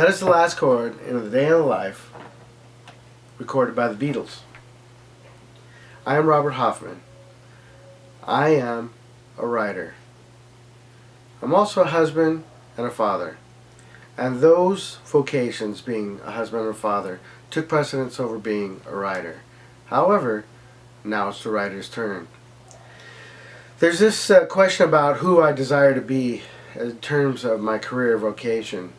That is the last chord in A Day in the Life, recorded by the Beatles. I am Robert Hoffman. I am a writer. I'm also a husband and a father. And those vocations, being a husband and a father, took precedence over being a writer. However, now it's the writer's turn. There's this question about who I desire to be in terms of my career vocation.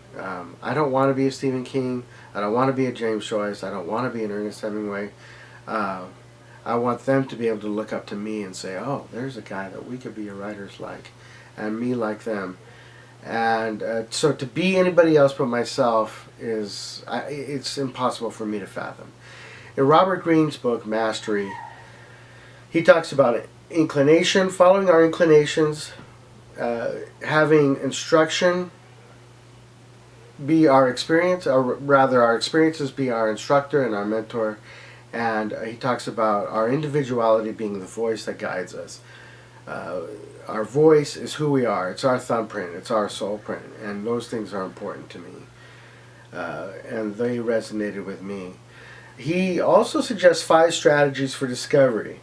I don't want to be a Stephen King. I don't want to be a James Joyce. I don't want to be an Ernest Hemingway. I want them to be able to look up to me and say, oh, there's a guy that we could be writers like, and me like them. And so to be anybody else but myself it's impossible for me to fathom. In Robert Greene's book, Mastery, he talks about inclination, following our inclinations, having instruction be our experience, or rather our experiences be our instructor and our mentor, and he talks about our individuality being the voice that guides us. Our voice is who we are. It's our thumbprint. It's our soul print, and those things are important to me, and they resonated with me. He also suggests 5 strategies for discovery.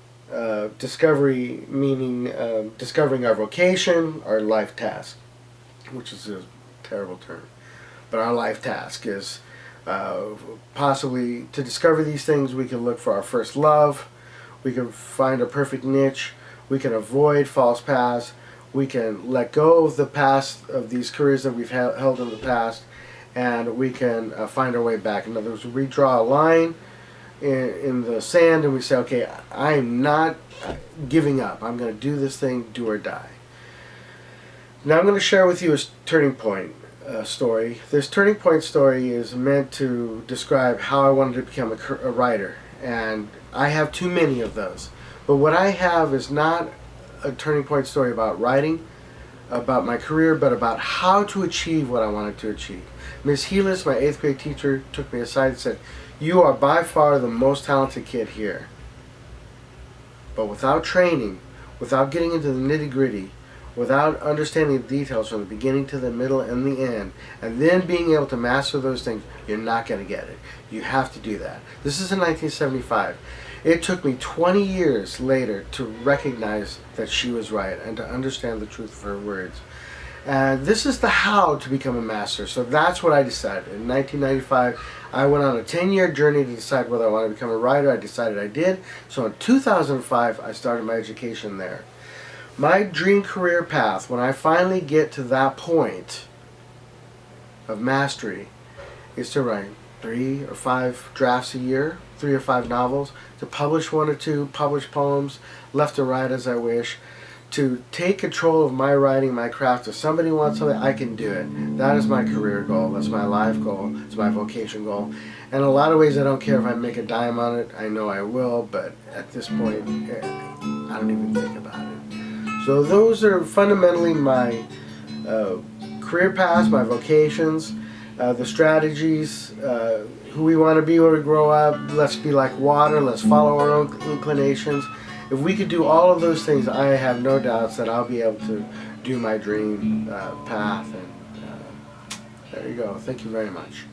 Discovery meaning discovering our vocation, our life task, which is a terrible term. But our life task is possibly to discover these things. We can look for our first love. We can find a perfect niche. We can avoid false paths. We can let go of the past, of these careers that we've held in the past, and we can find our way back. In other words, we draw a line in the sand and we say, okay, I'm not giving up. I'm going to do this thing, do or die. Now I'm going to share with you a turning point story. This turning point story is meant to describe how I wanted to become a writer, and I have too many of those. But what I have is not a turning point story about writing, about my career, but about how to achieve what I wanted to achieve. Ms. Heelis, my 8th grade teacher, took me aside and said, you are by far the most talented kid here. But without training, without getting into the nitty-gritty, without understanding the details from the beginning to the middle and the end, and then being able to master those things, you're not going to get it. You have to do that. This is in 1975. It took me 20 years later to recognize that she was right and to understand the truth of her words. And this is the how to become a master. So that's what I decided. In 1995, I went on a 10-year journey to decide whether I wanted to become a writer. I decided I did. So in 2005, I started my education there. My dream career path, when I finally get to that point of mastery, is to write 3 or 5 drafts a year, 3 or 5 novels, to publish 1 or 2 published poems, left or right as I wish, to take control of my writing, my craft. If somebody wants something, I can do it. That is my career goal. That's my life goal. It's my vocation goal. And in a lot of ways, I don't care if I make a dime on it. I know I will, but at this point, I don't even think about it. So those are fundamentally my career paths, my vocations, the strategies, who we want to be when we grow up. Let's be like water. Let's follow our own inclinations. If we could do all of those things, I have no doubts that I'll be able to do my dream path. And there you go. Thank you very much.